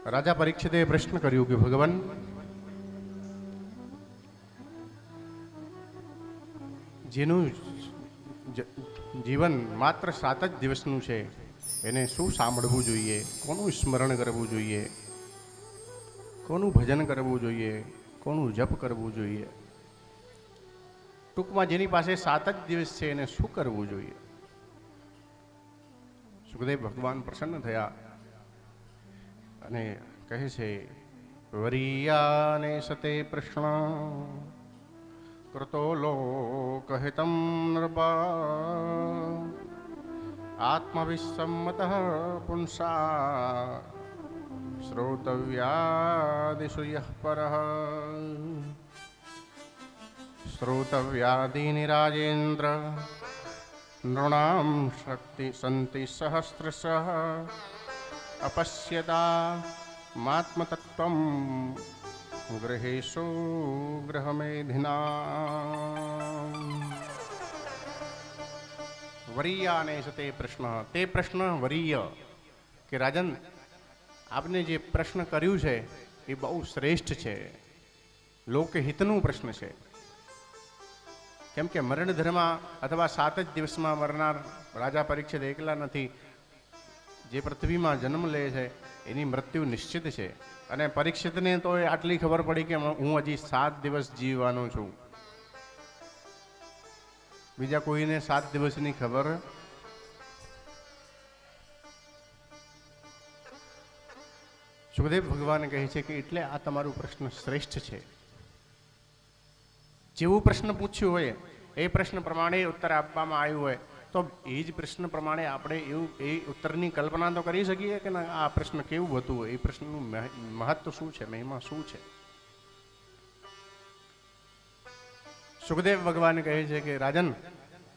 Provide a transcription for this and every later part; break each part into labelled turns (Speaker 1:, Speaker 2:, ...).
Speaker 1: રાજા પરીક્ષિતે પ્રશ્ન કર્યો કે ભગવાન, જેનું જીવન માત્ર 7 જ દિવસનું છે, એને શું સાંભળવું જોઈએ, કોનું સ્મરણ કરવું જોઈએ, કોનું ભજન કરવું જોઈએ, કોનું જપ કરવું જોઈએ? ટૂંકમાં જેની પાસે 7 જ દિવસ છે એને શું કરવું જોઈએ? સુખદેવ ભગવાન પ્રસન્ન થયા અને કહે છે, વરિયાને સતે પ્રશ્ન કૃતો લોકહિતં નૃપા આત્મવિસમ્મત પુંસા શ્રોતવ્યાદિષુ યઃ પરઃ શ્રોતવ્યાદીનિ રાજેન્દ્ર નૃણાં શક્તિ સંતિ સહસ્રશઃ અપશ્યતા માત્મતત્વં ગૃહેશુ ગૃહમેધિના. વરિયાને સતે પ્રશ્ન, તે પ્રશ્ન વરિય કે રાજન, આપને જે પ્રશ્ન કર્યું છે એ બહુ શ્રેષ્ઠ છે, લોકહિતનું પ્રશ્ન છે. કેમ કે મરણ ધર્મા અથવા 7 જ દિવસમાં મરનાર રાજા પરીક્ષિત એકલા નથી. જે પૃથ્વીમાં જન્મ લે છે એની મૃત્યુ નિશ્ચિત છે. અને પરીક્ષિતને તો આટલી ખબર પડી કે હું હજી 7 દિવસ જીવવાનો છું. બીજા કોઈને 7 દિવસની ખબર. સુખદેવ ભગવાન કહે છે કે એટલે આ તમારું પ્રશ્ન શ્રેષ્ઠ છે. જેવું પ્રશ્ન પૂછ્યું હોય એ પ્રશ્ન પ્રમાણે ઉત્તર આપવામાં આવ્યું હોય તો એ જ પ્રશ્ન પ્રમાણે આપણે એ ઉત્તરની કલ્પના તો કરી શકીએ કે ના, આ પ્રશ્ન કેવું હતું, એ પ્રશ્નનું મહત્વ શું છે, મહિમા શું છે. સુખદેવ ભગવાન કહે છે કે રાજન,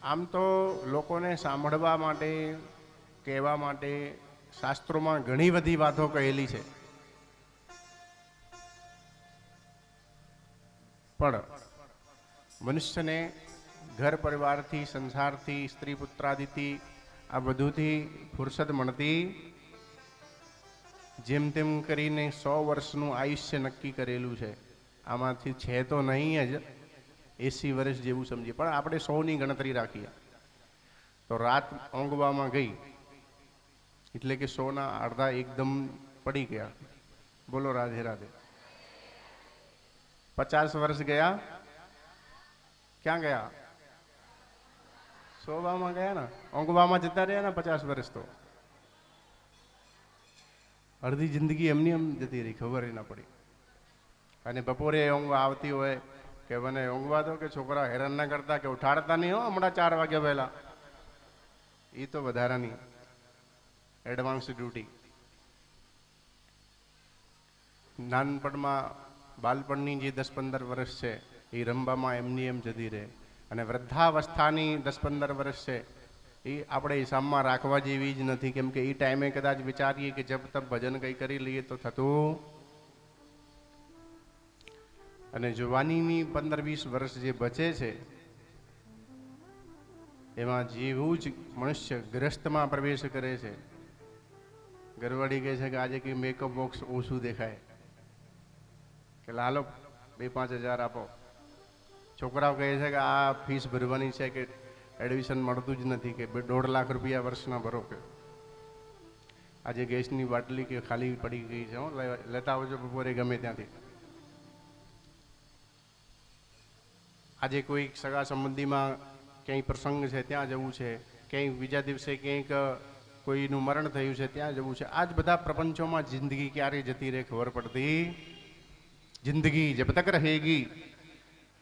Speaker 1: આમ તો લોકોને સાંભળવા માટે, કહેવા માટે શાસ્ત્રોમાં ઘણી બધી વાતો કહેલી છે, પણ મનુષ્યને ઘર પરિવારથી, સંસારથી, સ્ત્રી પુત્રાદિથી, આ બધુંથી ફુરસદ મળતી જેમ તેમ કરીને 100 વર્ષનું આયુષ્ય નક્કી કરેલું છે. આમાંથી છે તો નહીં જ 80 વર્ષ જેવું સમજીએ, પણ આપણે 100ની ગણતરી રાખીએ તો રાત ઊંઘવામાં ગઈ એટલે કે 100ના અડધા એકદમ પડી ગયા. બોલો રાધે રાધે. 50 વર્ષ ગયા, ક્યાં ગયા? સોવામાં ગયા ને, ઊંઘવામાં જતા રહ્યા ને 50 વર્ષ. તો અડધી જિંદગી એમની એમ જતી રહી, ખબર ના પડી. અને બપોરે ઊંઘ આવતી હોય કે મને ઊંઘવા દો, કે છોકરા હેરાન ના કરતા, કે ઉઠાડતા નહીં હો હમણાં 4 વાગ્યા પહેલા. એ તો વધારાની એડવાન્સ ડ્યુટી. નાનપણમાં બાળપણની જે 10-15 વર્ષ છે એ રમવામાં એમની એમ જતી રહે, અને વૃદ્ધાવસ્થાની 10-15 વર્ષ છે એ આપણે હિસાબમાં રાખવા જેવી જ નથી. કેમ કે એ ટાઈમે કદાચ વિચારીએ કે જબ તબ ભજન કંઈ કરી લઈએ તો થતું. અને જવાનીની 15-20 વર્ષ જે બચે છે એમાં જેવું જ મનુષ્ય ગ્રસ્તમાં પ્રવેશ કરે છે, ઘરવાળી કહે છે કે આજે કંઈ મેકઅપ બોક્સ ઓછું દેખાય, કે લાલો 2-5 હજાર આપો. છોકરાઓ કહે છે કે આ ફીસ ભરવાની છે, કે એડમિશન મળતું જ નથી, કે 1.5 લાખ રૂપિયા વર્ષના ભરો, કે આજે ગેસની બાટલી કે ખાલી પડી ગઈ છે, લેતા આવજો બપોરે ગમે ત્યાંથી. આજે કોઈ સગા સંબંધીમાં ક્યાંય પ્રસંગ છે ત્યાં જવું છે, ક્યાંય બીજા દિવસે ક્યાંક કોઈનું મરણ થયું છે ત્યાં જવું છે. આ જ બધા પ્રપંચોમાં જિંદગી ક્યારે જતી રહે ખબર પડતી. जिंदगी जब तक रहेगी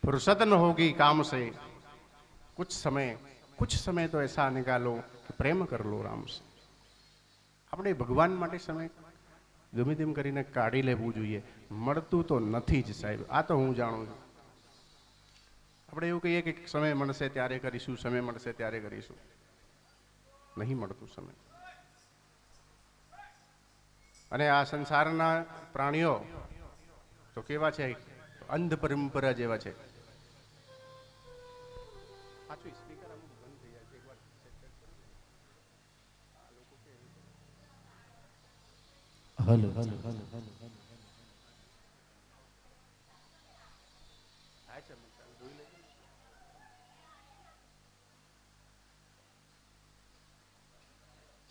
Speaker 1: फुर्सत न होगी काम से, कुछ समय तो ऐसा निकालो कि प्रेम कर लो राम से. આપણે ભગવાન માટે સમય ગમે તેમ કરીને કાઢી લેવું જોઈએ. મળતું તો નથી જ સાહેબ, આ તો હું જાણું છું. આપણે એવું કહીએ કે સમય મળશે ત્યારે કરીશું, સમય મળશે ત્યારે કરીશું, નહીં મળતું સમય. અને આ સંસારના પ્રાણીઓ તો કેવા છે, અંધ પરંપરા જેવા છે.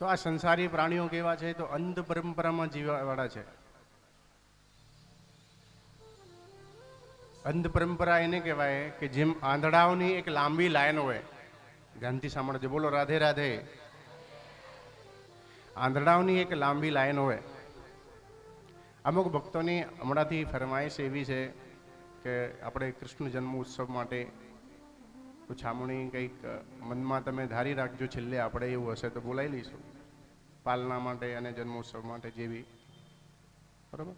Speaker 1: તો આ સંસારી પ્રાણીઓ કેવા છે? તો અંધ પરંપરામાં જીવવાવાળા છે. અંધ પરંપરા એને કહેવાય કે જેમ આંધળાઓની એક લાંબી લાઈન હોય. ધ્યાનથી સાંભળજો, બોલો રાધે રાધે. આંધળાઓની એક લાંબી લાઈન હોય. અમુક ભક્તોની હમણાંથી ફરમાઈશ એવી છે કે આપણે કૃષ્ણ જન્મ ઉત્સવ માટે છામણી કંઈક મનમાં તમે ધારી રાખજો, છેલ્લે આપણે એવું હશે તો બોલાવી લઈશું પાલના માટે અને જન્મોત્સવ માટે જેવી. બરાબર?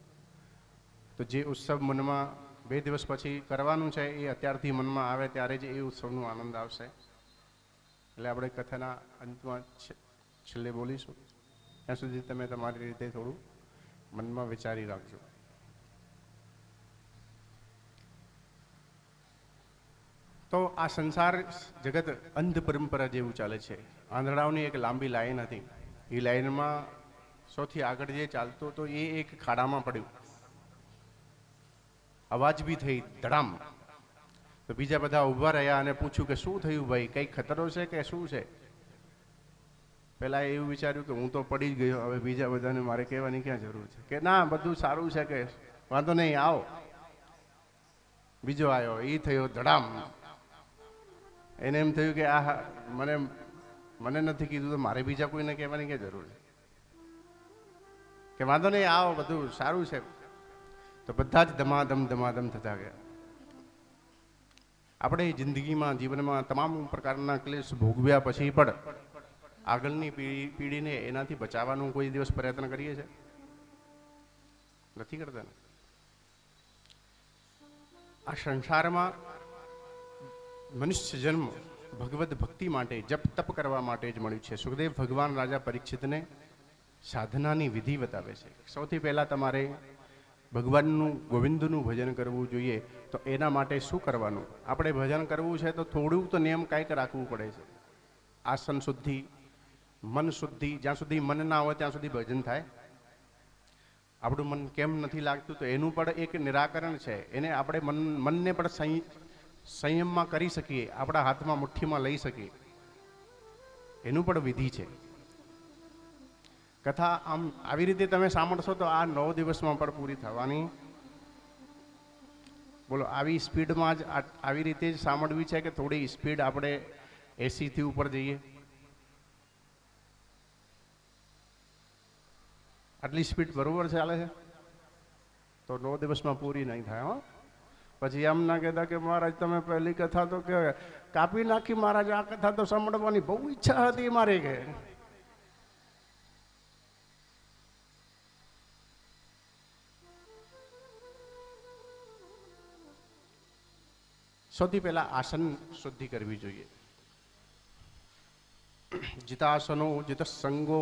Speaker 1: તો જે ઉત્સવ મનમાં 2 દિવસ પછી કરવાનું છે એ અત્યારથી મનમાં આવે ત્યારે જ એ ઉત્સવનો આનંદ આવશે. એટલે આપણે કથાના અંતમાં છેલ્લે બોલીશું. ત્યાં સુધી તમે તમારી રીતે થોડું મનમાં વિચારી રાખજો. તો આ સંસાર જગત અંધ પરંપરા જેવું ચાલે છે. આંધળાઓની એક લાંબી લાઈન હતી. એ લાઈનમાં સૌથી આગળ જે ચાલતો હતો એ એક ખાડામાં પડ્યું. અવાજ બી થઈ ધડામ. તો બીજા બધા ઊભા રહ્યા અને પૂછ્યું કે શું થયું ભાઈ, કંઈ ખતરો છે કે શું છે? પહેલાં એવું વિચાર્યું કે હું તો પડી જ ગયો, હવે બીજા બધાને મારે કહેવાની ક્યાં જરૂર છે? કે ના, બધું સારું છે, કે વાંધો નહીં, આવો. બીજો આવ્યો, એ થયો ધડામ. એને એમ થયું કે આ મને નથી કીધું તો મારે બીજા કોઈને કહેવાની ક્યાં જરૂર છે? કે વાંધો નહીં, આવો, બધું સારું છે. તો બધા જ ધમાધમ થતા ગયા. આપણે જિંદગીમાં જીવનમાં તમામ પ્રકારના ક્લેશ ભોગવ્યા પછી પણ આગળની પેઢીને એનાથી બચાવવાનો કોઈ દિવસ પ્રયત્ન કરીએ છીએ? નથી કરતા ને. આ સંસારમાં મનુષ્ય જન્મ ભગવદ ભક્તિ માટે, જપ તપ કરવા માટે જ મળ્યું છે. સુખદેવ ભગવાન રાજા પરીક્ષિતને સાધનાની વિધિ બતાવે છે. સૌથી પહેલાં તમારે ભગવાનનું ગોવિંદનું ભજન કરવું જોઈએ. તો એના માટે શું કરવાનું? આપણે ભજન કરવું છે તો થોડું તો નિયમ કાંઈક રાખવું પડે છે. આસન શુદ્ધિ, મન શુદ્ધિ. જ્યાં સુધી મન ના હોય ત્યાં સુધી ભજન થાય. આપણું મન કેમ નથી લાગતું તો એનું પણ એક નિરાકરણ છે. એને આપણે મનને પણ સંયમમાં કરી શકીએ, આપણા હાથમાં મુઠ્ઠીમાં લઈ શકીએ, એનું પણ વિધિ છે. કથા આમ આવી રીતે તમે સાંભળશો તો આ 9 દિવસમાં પણ પૂરી થવાની. બોલો, આવી સ્પીડમાં જ આવી રીતે જ સાંભળવી છે કે થોડી સ્પીડ આપણે 80થી ઉપર જઈએ? આટલી સ્પીડ બરોબર ચાલે છે તો 9 દિવસમાં પૂરી નહીં થાય. હો, પછી એમ ના કહેતા કે મહારાજ તમે પહેલી કથા તો કે કાપી નાખી. મહારાજ આ કથા તો સાંભળવાની બહુ ઈચ્છા હતી મારે. કે સૌથી પહેલા આસન શુદ્ધિ કરવી જોઈએ. જિતાસનો જિતસંગો,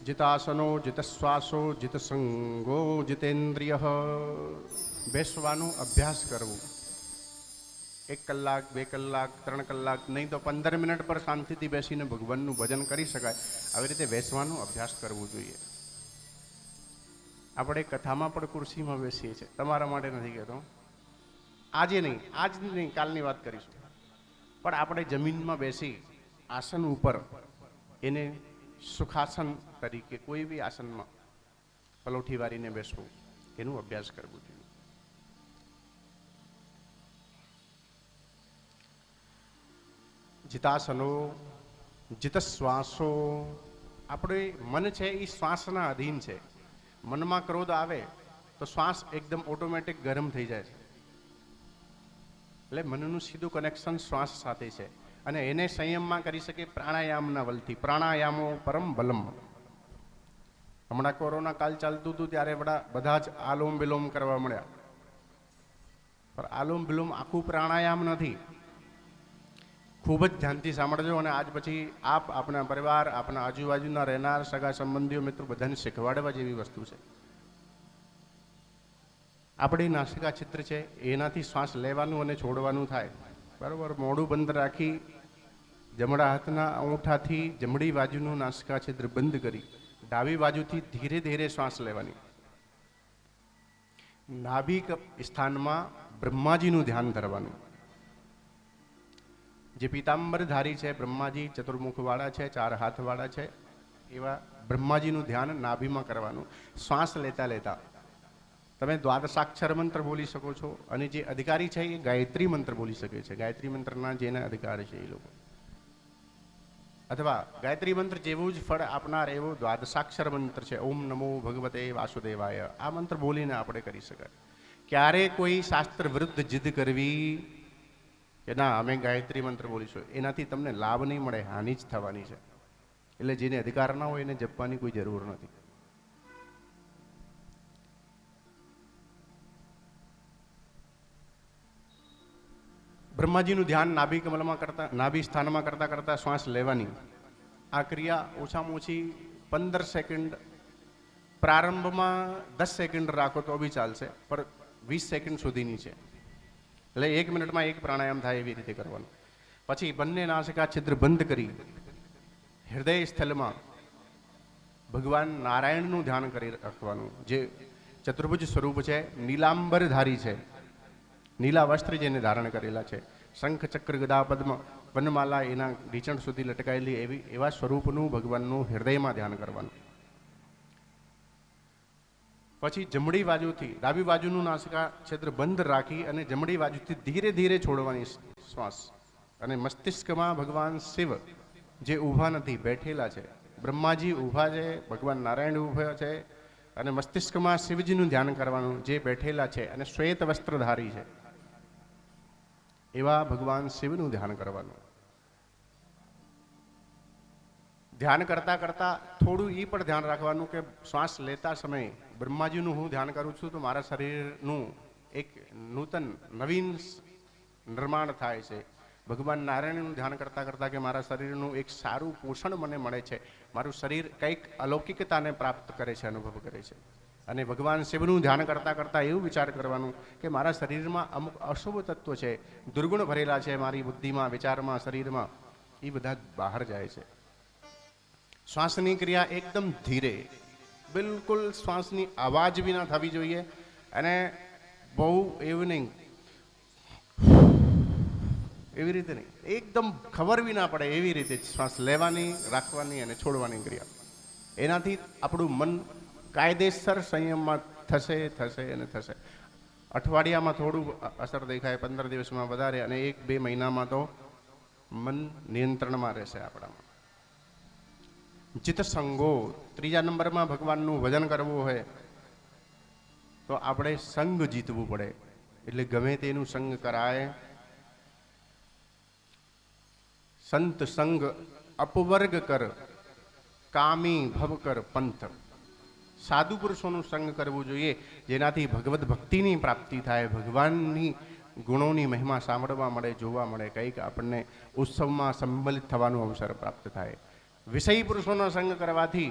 Speaker 1: જિતાસનો જિતશ્વાસો જિતસંગો જિતેન્દ્રિય. બેસવાનો અભ્યાસ કરવો. 1 કલાક 2 કલાક 3 કલાક નહીં તો 15 મિનિટ પર શાંતિથી બેસીને ભગવાનનું ભજન કરી શકાય. આવી રીતે બેસવાનો અભ્યાસ કરવો જોઈએ. આપણે કથામાં પણ ખુરશીમાં બેસીએ છીએ. તમારા માટે નથી કહેતો, આજે નહીં, આજ નહીં, કાલની વાત કરીશું. પણ આપણે જમીનમાં બેસી આસન ઉપર, એને સુખાસન તરીકે કોઈ બી આસનમાં પલોઠી વારીને બેસવું, એનું અભ્યાસ કરવું જોઈએ. જિતાસનો જિતશ્વાસો. આપણે મન છે એ શ્વાસના અધીન છે. મનમાં ક્રોધ આવે તો શ્વાસ એકદમ ઓટોમેટિક ગરમ થઈ જાય છે. એટલે મનનું સીધું કનેક્શન શ્વાસ સાથે છે અને એને સંયમમાં કરી શકે પ્રાણાયામના બલથી. પ્રાણાયામો પરમ બલમ. હમણાં કોરોના કાળ ચાલતું હતું ત્યારે બધા જ આલોમ વિલોમ કરવા મળ્યા. પણ આલોમ વિલોમ આખું પ્રાણાયામ નથી. ખૂબ જ ધ્યાનથી સાંભળજો અને આજ પછી આપના પરિવાર, આપના આજુબાજુના રહેનાર સગા સંબંધીઓ, મિત્રો બધાને શીખવાડવા જેવી વસ્તુ છે. આપણી નાસિકા છિદ્ર છે, એનાથી શ્વાસ લેવાનું અને છોડવાનું થાય. બરાબર? મોઢું બંધ રાખી જમણા હાથના અંગૂઠાથી જમણી બાજુનું નાસિકા છિદ્ર બંધ કરી ડાબી બાજુથી ધીરે ધીરે શ્વાસ લેવાની. નાભિ સ્થાનમાં બ્રહ્માજીનું ધ્યાન ધરવાનું. જે પીતાંબરધારી છે બ્રહ્માજી, ચતુર્મુખવાળા છે, 4 હાથવાળા છે, એવા બ્રહ્માજીનું ધ્યાન નાભિમાં કરવાનું. શ્વાસ લેતા લેતા તમે દ્વાદશાક્ષર મંત્ર બોલી શકો છો, અને જે અધિકારી છે એ ગાયત્રી મંત્ર બોલી શકે છે. ગાયત્રી મંત્રના જેના અધિકાર છે એ લોકો, અથવા ગાયત્રી મંત્ર જેવું જ ફળ આપનાર એવો દ્વાદશાક્ષર મંત્ર છે, ઓમ નમો ભગવતે વાસુદેવાય. આ મંત્ર બોલીને આપણે કરી શકાય. ક્યારે કોઈ શાસ્ત્ર વિરુદ્ધ જીદ કરવી કે ના અમે ગાયત્રી મંત્ર બોલીશું, એનાથી તમને લાભ નહીં મળે, હાનિ જ થવાની છે. એટલે જેને અધિકાર ના હોય એને જપવાની કોઈ જરૂર નથી. બ્રહ્માજીનું ધ્યાન નાભિ કમલમાં કરતા, નાભિ સ્થાનમાં કરતા કરતા શ્વાસ લેવાની. આ ક્રિયા ઓછામાં ઓછી 15 સેકન્ડ, પ્રારંભમાં 10 સેકન્ડ રાખો તો બી ચાલશે, પણ 20 સેકન્ડ સુધીની છે. એટલે 1 મિનિટમાં એક પ્રાણાયામ થાય એવી રીતે કરવાનું. પછી બંને નાસિકા છિદ્ર બંધ કરી હૃદય સ્થળમાં ભગવાન નારાયણનું ધ્યાન કરી રાખવાનું. જે ચતુર્ભુજ સ્વરૂપ છે, નીલાંબરધારી છે, નીલા વસ્ત્ર જેને ધારણ કરેલા છે, શંખ ચક્ર ગદા પદ્મ વનમાલા એના ઢીંચણ સુધી લટકાયેલી એવા સ્વરૂપનું ભગવાનનું હૃદયમાં ધ્યાન કરવાનું. પછી જમણી બાજુથી ડાબી બાજુનું નાસિકા છિદ્ર બંધ રાખી અને જમણી બાજુથી ધીરે ધીરે છોડવાની શ્વાસ. અને મસ્તિષ્કમાં ભગવાન શિવ જે ઊભા નથી, બેઠેલા છે, બ્રહ્માજી ઊભા છે, ભગવાન નારાયણ ઊભા છે, અને મસ્તિષ્કમાં શિવજીનું ધ્યાન કરવાનું, જે બેઠેલા છે અને શ્વેત વસ્ત્રધારી છે, એવા ભગવાન શિવનું ધ્યાન કરવાનું. ધ્યાન કરતા કરતા થોડું એ પણ ધ્યાન રાખવાનું કે શ્વાસ લેતા સમયે બ્રહ્માજીનું હું ધ્યાન કરું છું તો મારા શરીરનું એક નૂતન નવીન નિર્માણ થાય છે. ભગવાન નારાયણનું ધ્યાન કરતા કરતા કે મારા શરીરનું એક સારું પોષણ મને મળે છે, મારું શરીર કંઈક અલૌકિકતાને પ્રાપ્ત કરે છે, અનુભવ કરે છે. અને ભગવાન શિવનું ધ્યાન કરતા કરતા એવું વિચાર કરવાનું કે મારા શરીરમાં અમુક અશુભ તત્વો છે, દુર્ગુણ ભરેલા છે, મારી બુદ્ધિમાં, વિચારમાં, શરીરમાં, એ બધા બહાર જાય છે. શ્વાસની ક્રિયા એકદમ ધીરે, બિલકુલ શ્વાસની અવાજ વિના થવી જોઈએ, અને બહુ એવું નહીં, એવી રીતે નહીં, એકદમ ખબર બી ના પડે એવી રીતે શ્વાસ લેવાની, રાખવાની અને છોડવાની ક્રિયા. એનાથી આપણું મન કાયદેસર સંયમમાં થશે થશે અને થશે. અઠવાડિયામાં થોડું અસર દેખાય, 15 દિવસમાં વધારે, અને 1-2 મહિનામાં તો મન નિયંત્રણમાં રહેશે આપણામાં. ચિત્ત સંગો, ત્રીજા નંબરમાં ભગવાનનું ભજન કરવું હોય તો આપણે સંગ જીતવું પડે. એટલે ગમે તેનું સંગ કરાય. સંત સંગ અપવર્ગ કર, કામી ભવ કર પંથ. સાધુ પુરુષોનું સંગ કરવું જોઈએ, જેનાથી ભગવત ભક્તિની પ્રાપ્તિ થાય, ભગવાનની ગુણોની મહિમા સાંભળવા મળે, જોવા મળે, કંઈક આપણને ઉત્સવમાં સંબલિત થવાનો અવસર પ્રાપ્ત થાય. વિષયી પુરુષોનો સંગ કરવાથી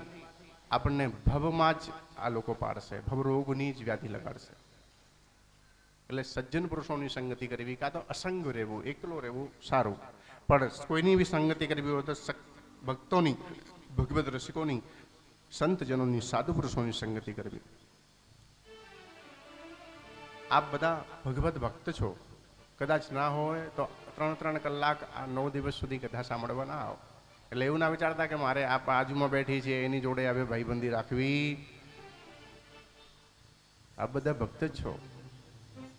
Speaker 1: આપણને ભવમાં જ આ લોકો પાડશે, ભવરોગની જ વ્યાધિ લગાડશે. એટલે સજ્જન પુરુષોની સંગતિ કરવી, કાં તો અસંગ રહેવું, એકલો રહેવું સારું, પણ કોઈની બી સંગતિ કરવી હોય તો ભક્તોની, ભગવત રસિકોની, સંતજનોની, સાધુ પુરુષોની સંગતિ કરવી. આપ બધા ભગવત ભક્ત છો, કદાચ ના હોય તો 3-3 કલાક આ 9 દિવસ સુધી કથા સાંભળવા ના આવો. એટલે એવું ના વિચારતા કે મારે આ બાજુમાં બેઠી છે એની જોડે હવે ભાઈબંધી રાખવી. આપ બધા ભક્ત જ છો,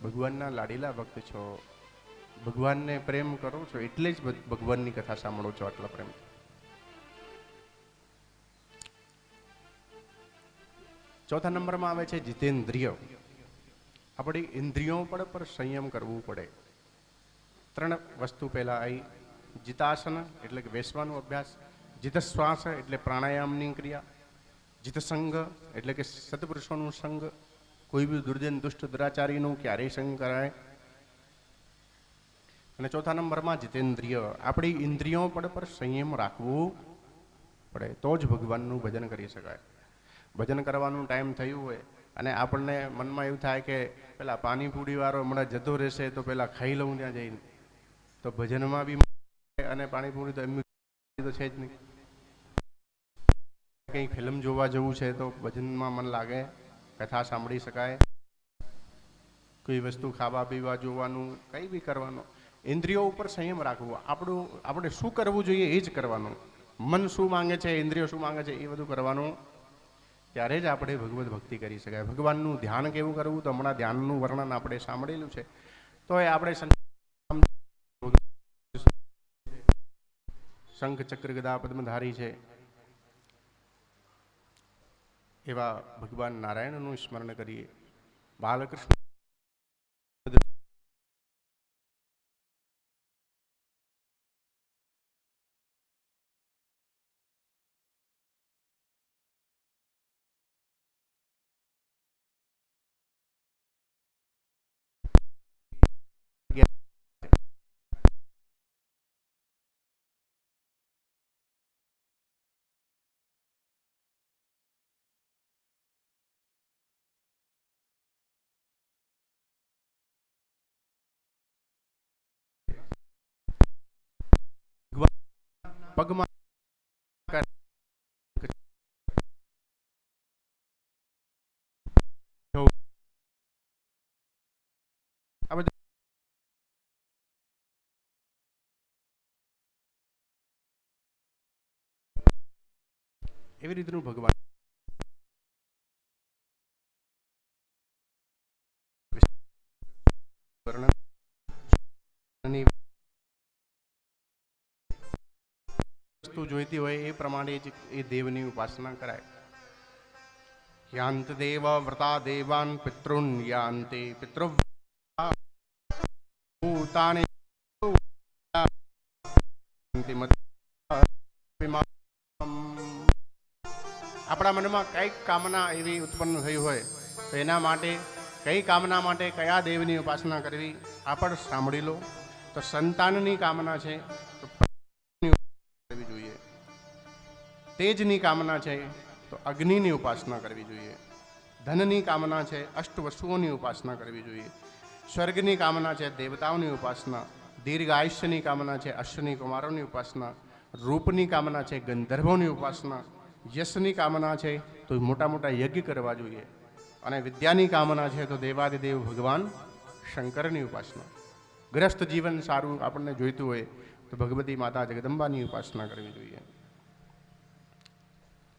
Speaker 1: ભગવાનના લાડીલા ભક્ત છો, ભગવાનને પ્રેમ કરો છો, એટલે જ ભગવાનની કથા સાંભળો છો આટલા પ્રેમ. ચોથા નંબરમાં આવે છે જીતેન્દ્રિય. આપણી ઇન્દ્રિયો પર સંયમ કરવું પડે. 3 વસ્તુ પહેલા આવી. જીતાસન એટલે કે બેસવાનો અભ્યાસ, જીતશ્વાસ એટલે પ્રાણાયામની ક્રિયા, જીતસંગ એટલે કે સત્પુરુષોનું સંગ, કોઈ બી દુર્જન દુષ્ટ દુરાચારીનું ક્યારેય સંગ કરાય. અને ચોથા નંબરમાં જીતેન્દ્રિય, આપણી ઇન્દ્રિયો પર સંયમ રાખવું પડે, તો જ ભગવાનનું ભજન કરી શકાય. ભજન કરવાનું ટાઈમ થયું હોય અને આપણને મનમાં એવું થાય કે પેલા પાણીપુરી વાળો હમણાં જતો રહેશે તો પેલા ખાઈ લઉં ત્યાં જઈને, તો ભજનમાં બી અને પાણીપુરી તો એમની તો છે જ નહીં. કંઈ ફિલ્મ જોવા જવું છે તો ભજનમાં મન લાગે, કથા સાંભળી શકાય, કોઈ વસ્તુ ખાવા પીવા જોવાનું, કંઈ બી કરવાનું. ઇન્દ્રિયો ઉપર સંયમ રાખવો. આપણે શું કરવું જોઈએ એ જ કરવાનું. મન શું માંગે છે, ઇન્દ્રિયો શું માંગે છે એ બધું કરવાનું. ત્યારે જ આપણે ભગવત ભક્તિ કરી શકાય. ભગવાનનું ધ્યાન કેવું કરવું, તો હમણાં ધ્યાનનું વર્ણન આપણે સાંભળેલું છે. તો એ આપણે શંખ ચક્ર ગદા પદ્મધારી છે એવા ભગવાન નારાયણનું સ્મરણ કરીએ. બાલકૃષ્ણ પગમાં આ બધું એવી રીતનું ભગવાન વસ્તુ જોઈતી હોય એ પ્રમાણે જ એ દેવની ઉપાસના કરાય. યાંત દેવ વ્રતા દેવાન પિતૃન યાંતે પિતૃ ભૂતાને આપણા મનમાં કઈક કામના એવી ઉત્પન્ન થઈ હોય તો એના માટે કઈ કામના માટે કયા દેવની ઉપાસના કરવી આ પણ સાંભળી લો. તો સંતાનની કામના છે તો કરવી જોઈએ. તેજની કામના છે તો અગ્નિની ઉપાસના કરવી જોઈએ. ધનની કામના છે અષ્ટ વસ્તુઓની ઉપાસના કરવી જોઈએ. સ્વર્ગની કામના છે દેવતાઓની ઉપાસના. દીર્ઘ આયુષ્યની કામના છે અશ્વની કુમારોની ઉપાસના. રૂપની કામના છે ગંધર્વોની ઉપાસના. યશની કામના છે તો મોટા મોટા યજ્ઞ કરવા જોઈએ. અને વિદ્યાની કામના છે તો દેવાદિદેવ ભગવાન શંકરની ઉપાસના. ગ્રસ્ત જીવન સારું આપણને જોઈતું હોય તો ભગવતી માતા જગદંબાની ઉપાસના કરવી જોઈએ.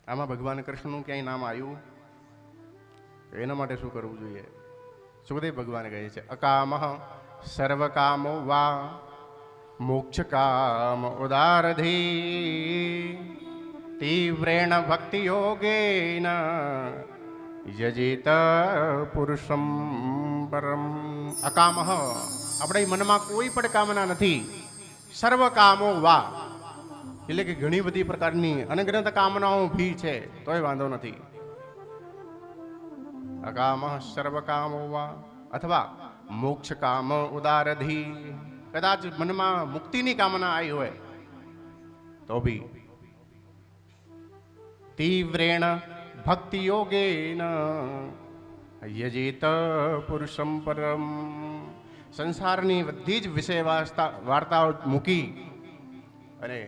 Speaker 1: આમાં ભગવાન કૃષ્ણનું ક્યાંય નામ આવ્યું એના માટે શું કરવું જોઈએ? સુખદેવ ભગવાન કહે છે અકામ સર્વકામો વા મોક્ષ કામ ઉદારધી તીવ્રેણ ભક્તિ યોગેન યજેત પુરુષમ પરમ. અકામ આપણે મનમાં કોઈ પણ કામના નથી. સર્વ કામો વા એટલે કે ઘણી બધી પ્રકારની અનગણત કામનાઓ ભી છે તોય વાંધો નથી. અકામ સર્વ કામો વા અથવા મોક્ષ કામ ઉદારધી કદાચ મનમાં મુક્તિની કામના આવી હોય તો ભી તીવ્રેણ ભક્તિ યોગેન યજેત પુરુષમ પરમ. સંસારની બધી જ વિષય વાર્તાઓ મૂકી અને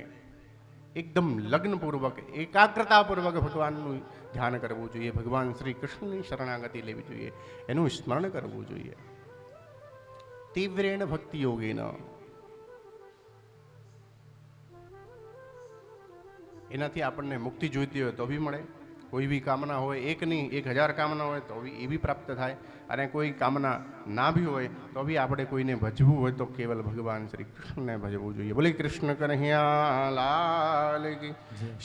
Speaker 1: એકદમ લગ્નપૂર્વક એકાગ્રતાપૂર્વક ભગવાનનું ધ્યાન કરવું જોઈએ. ભગવાન શ્રી કૃષ્ણની શરણાગતિ લેવી જોઈએ, એનું સ્મરણ કરવું જોઈએ. તીવ્રેણ ભક્તિ યોગેન એનાથી આપણને મુક્તિ જોઈતી હોય તો બી મળે. કોઈ બી કામના હોય, એક નહીં 1000 કામના હોય તો બી એ બી પ્રાપ્ત થાય. અને કોઈ કામના ના બી હોય તો બી આપણે કોઈને ભજવું હોય તો કેવલ ભગવાન શ્રી કૃષ્ણને ભજવું જોઈએ. બોલી કૃષ્ણ કન્હૈયા લાલ કી,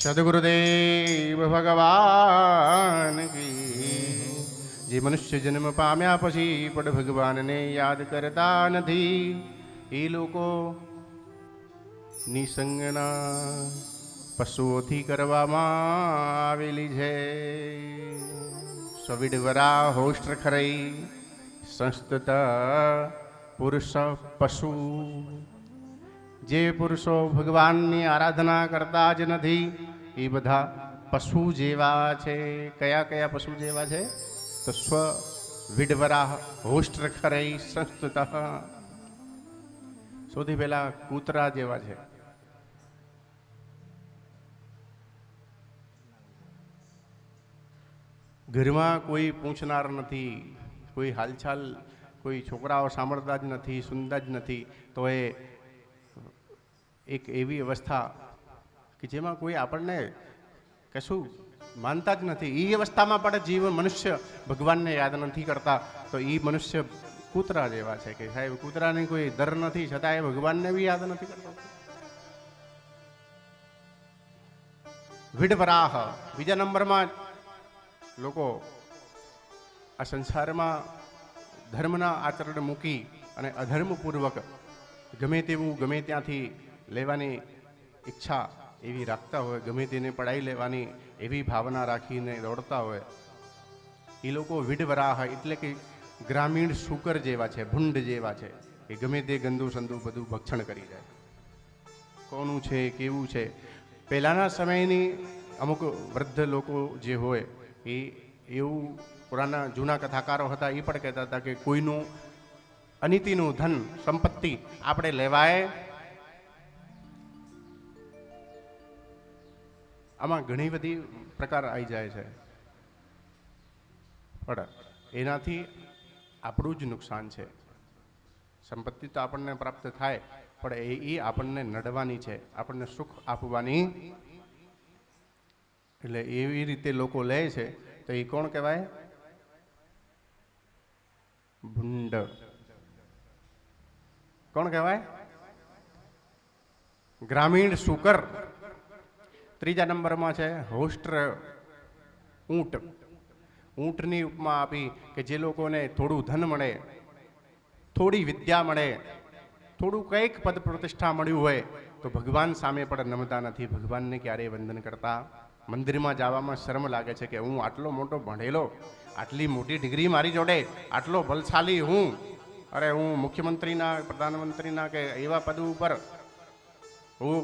Speaker 1: સદગુરુદેવ ભગવાન કી. જે મનુષ્ય જન્મ પામ્યા પછી પણ ભગવાનને યાદ કરતા નથી એ લોકો નિસંગના પશુઓથી કરવામાં આવેલી છે. સ્વવિડવરા હોષ્ટ ખરઈ સંસ્તત પુરુષ પશુ. જે પુરુષો ભગવાનની આરાધના કરતા જ નથી એ બધા પશુ જેવા છે. કયા કયા પશુ જેવા છે? તો સ્વ વિડવરા હોષ્ટ ખરઈ સંસ્તત. સૌથી પહેલા કૂતરા જેવા છે. ઘરમાં કોઈ પૂછનાર નથી, કોઈ હાલચાલ કોઈ છોકરાઓ સાંભળતા જ નથી, સુનતા જ નથી, તો એ એક એવી અવસ્થા કે જેમાં કોઈ આપણને કશું માનતા જ નથી. એ અવસ્થામાં પણ જીવ મનુષ્ય ભગવાનને યાદ નથી કરતા, તો એ મનુષ્ય કૂતરા જેવા છે કે સાહેબ કૂતરાને કોઈ દર નથી છતાં એ ભગવાનને બી યાદ નથી કરતો. વિડવરાહ બીજા નંબરમાં લોકો આ સંસારમાં ધર્મના આચરણ મૂકી અને અધર્મપૂર્વક ગમે તેવું ગમે ત્યાંથી લેવાની ઈચ્છા એવી રાખતા હોય, ગમે તેને પડાવી લેવાની એવી ભાવના રાખીને દોડતા હોય, એ લોકો વિડવરાહ એટલે કે ગ્રામીણ શુકર જેવા છે, ભૂંડ જેવા છે કે ગમે તે ગંદુ સંદુ બધું ભક્ષણ કરી જાય. કોનું છે કેવું છે. પહેલાંના સમયની અમુક વૃદ્ધ લોકો જે હોય એ એવું પુરાના જૂના કથાકારો હતા, એ પણ કહેતા હતા કે કોઈનું અનિતિનું ધન સંપત્તિ આપણે લેવાય. આમાં ઘણી બધી પ્રકાર આવી જાય છે, પણ એનાથી આપણું જ નુકસાન છે. સંપત્તિ તો આપણને પ્રાપ્ત થાય, પણ એ આપણને નડવાની છે, આપણને સુખ આપવાની. એટલે એવી રીતે લોકો લે છે, તો એ કોણ કહેવાય? ભૂંડ. કોણ કહેવાય? ગ્રામીણ શુકર. ત્રીજા નંબરમાં છે હોસ્ટ્ર, ઊંટ. ઊંટની ઉપમા આપી કે જે લોકોને થોડું ધન મળે, થોડી વિદ્યા મળે, થોડું કંઈક પદ પ્રતિષ્ઠા મળ્યું હોય તો ભગવાન સામે પણ નમતા નથી, ભગવાનને ક્યારેય વંદન કરતા. મંદિરમાં જવામાં શરમ લાગે છે કે હું આટલો મોટો ભણેલો, આટલી મોટી ડિગ્રી મારી જોડે, આટલો બલશાલી હું, અરે હું મુખ્યમંત્રીના પ્રધાનમંત્રીના કે એવા પદ ઉપર હું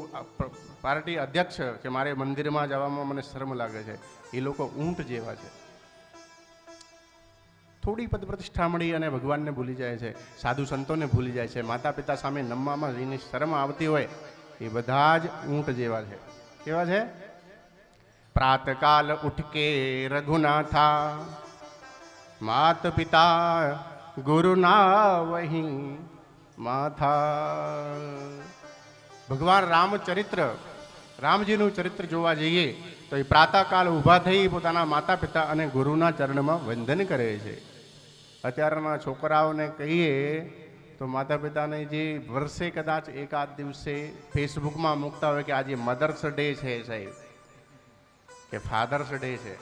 Speaker 1: પાર્ટી અધ્યક્ષ કે મારે મંદિરમાં જવામાં મને શરમ લાગે છે. એ લોકો ઊંટ જેવા છે. થોડી પદ પ્રતિષ્ઠા મળી અને ભગવાનને ભૂલી જાય છે, સાધુ સંતોને ભૂલી જાય છે, માતા પિતા સામે નમવામાં જેની શરમ આવતી હોય એ બધા જ ઊંટ જેવા છે. કેવા છે? પ્રાતકાલ ઉઠકે રઘુનાથા, માત પિતા ગુરુના વહી માથા. ભગવાન રામચરિત્ર, રામજીનું ચરિત્ર જોવા જઈએ તો એ પ્રાતઃકાલ ઊભા થઈ પોતાના માતા પિતા અને ગુરુના ચરણમાં વંદન કરે છે. અત્યારના છોકરાઓને કહીએ તો માતા પિતાને જે વર્ષે કદાચ એકાદ દિવસે ફેસબુકમાં મૂકતા હોય કે આજે મધર્સ ડે છે સાહેબ, કે ફાધર્સ ડે છે,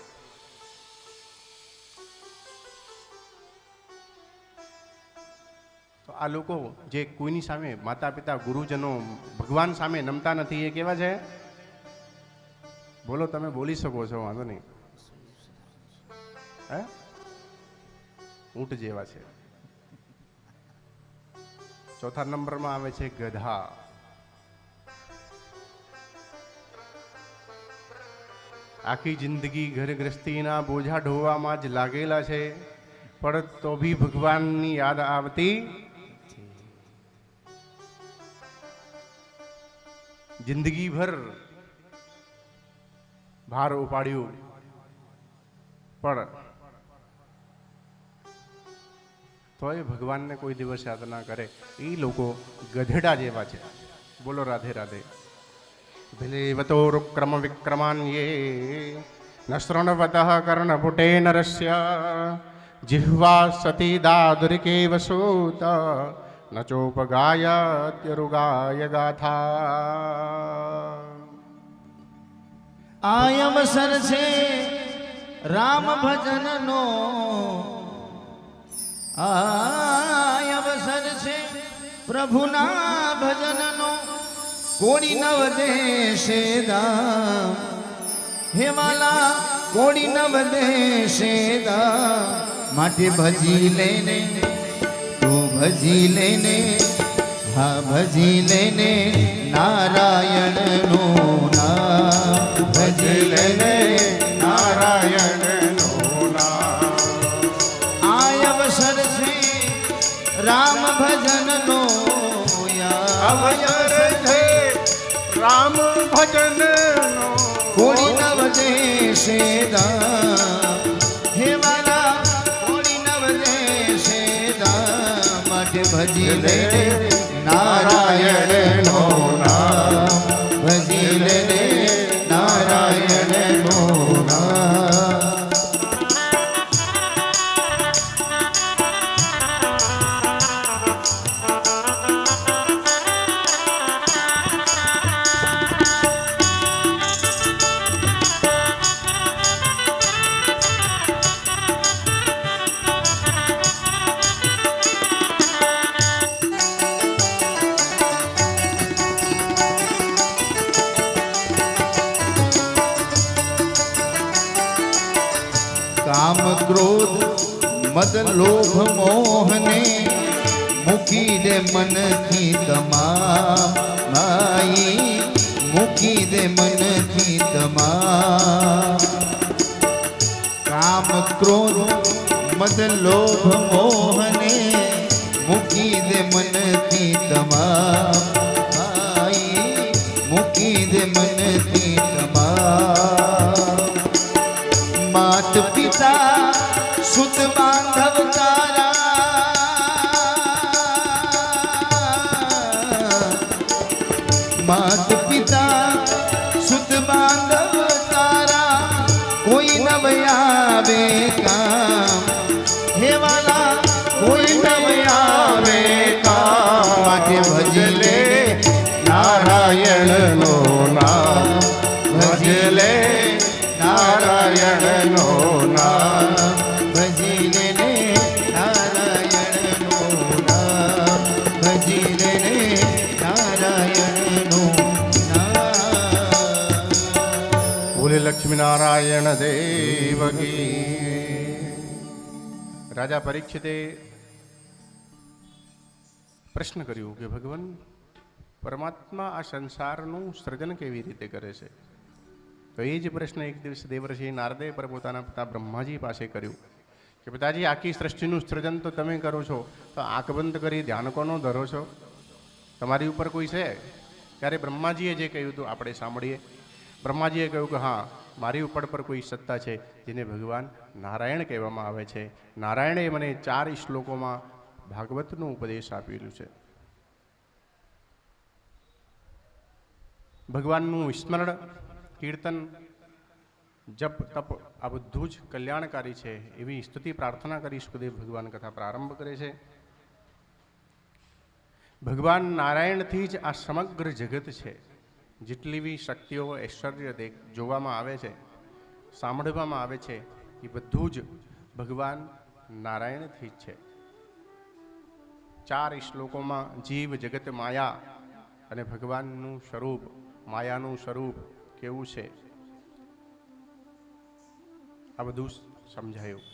Speaker 1: તો આ લોકો જે કોઈની સામે માતા પિતા ગુરુજનો ભગવાન સામે નમતા નથી, એ કેવા છે? બોલો, તમે બોલી શકો છો, વાંધો નહીં. હે? ઊંટ જેવા છે. ચોથા નંબરમાં આવે છે ગધા. આખી જિંદગી ઘર ગૃહસ્થીના બોજા ઢોવામાં જ લાગેલા છે, પણ તો ભી ભગવાનની યાદ આવતી. જિંદગીભર ભાર ઉપાડ્યું, પણ તોય ભગવાનને કોઈ દિવસ યાદ ના કરે. એ લોકો ગધેડા જેવા છે. બોલો રાધે રાધે. ભિલેવતોરુક્રમ વિક્રમાન્યે ન શૃણવતઃ કર્ણપુટે નરસ્ય જિહ્વા સતી દાદુરિકેવ સૂત ન ચોપગાયત્યરુગાય ગાથા.
Speaker 2: આ અવસર છે રામ ભજનનો, આ અવસર છે પ્રભુના ભજનનો. કોડી નવ દેશે દામ, હે વાલા કોડી નવ દેશે દામ. માટે ભજી લેને, તું ભજી લેને, હા ભજી લેને નારાયણનું નામ. ભજી લેને
Speaker 1: નારાયણનું નામ.
Speaker 2: આ અવસર છે રામ ભજનનો,
Speaker 1: અવસર છે રામ ભજનનો.
Speaker 2: કોડી નવ દેશે દામ, ભજી લે નારાયણનો નામ ભજી લે નારાયણનો નામ. કામ ક્રોધ મદ લોભ મોહને મૂકી દે મનથી તમામ માઈ મૂકી દે મનથી તમામ. કામ ક્રોધ મદ લોભ મોહને મૂકી દે મનથી તમામ માઈ મૂકી દે મનથી તમામ. માત પિતા સુત બાંધવ તારા માત પિતા સુત બાંધવ તારા કોઈ ન આવે કામ હે વાલા કોઈ ન આવે કામ. માટે ભજી લે નારાયણનો નામ ભજી લે નારાયણનો નામ ભજી લે નારાયણનો નામ ભજી લે નારાયણનો નામ.
Speaker 1: બોલે લક્ષ્મીનારાયણ દેવ કી. રાજા પરીક્ષિતે પ્રશ્ન કર્યું કે ભગવાન પરમાત્મા આ સંસારનું સર્જન કેવી રીતે કરે છે? તો એ જ પ્રશ્ન એક દિવસ દેવર્ષિ નારદે પર પોતાના પિતા બ્રહ્માજી પાસે કર્યું કે પિતાજી આખી સૃષ્ટિનું સર્જન તો તમે કરો છો, તો આંખ બંધ કરી ધ્યાન કોનો ધરો છો? તમારી ઉપર કોઈ છે? ત્યારે બ્રહ્માજીએ જે કહ્યું હતું આપણે સાંભળીએ. બ્રહ્માજીએ કહ્યું કે હા, મારી ઉપર પર કોઈ સત્તા છે જેને ભગવાન નારાયણ કહેવામાં આવે છે. નારાયણે મને 4 શ્લોકોમાં ભાગવતનું ઉપદેશ આપેલું છે. ભગવાનનું સ્મરણ, કીર્તન, જપ, તપ આ બધું જ કલ્યાણકારી છે એવી સ્તુતિ પ્રાર્થના કરી સુખદેવ ભગવાન કથા પ્રારંભ કરે છે. ભગવાન નારાયણથી જ આ સમગ્ર જગત છે. જેટલી બી શક્તિઓ ઐશ્વર્ય જોવામાં આવે છે, સાંભળવામાં આવે છે, એ બધું જ ભગવાન નારાયણથી જ છે. 4 શ્લોકોમાં જીવ, જગત, માયા અને ભગવાનનું સ્વરૂપ, માયાનું સ્વરૂપ કેવું છે આ બધું સમજાયું.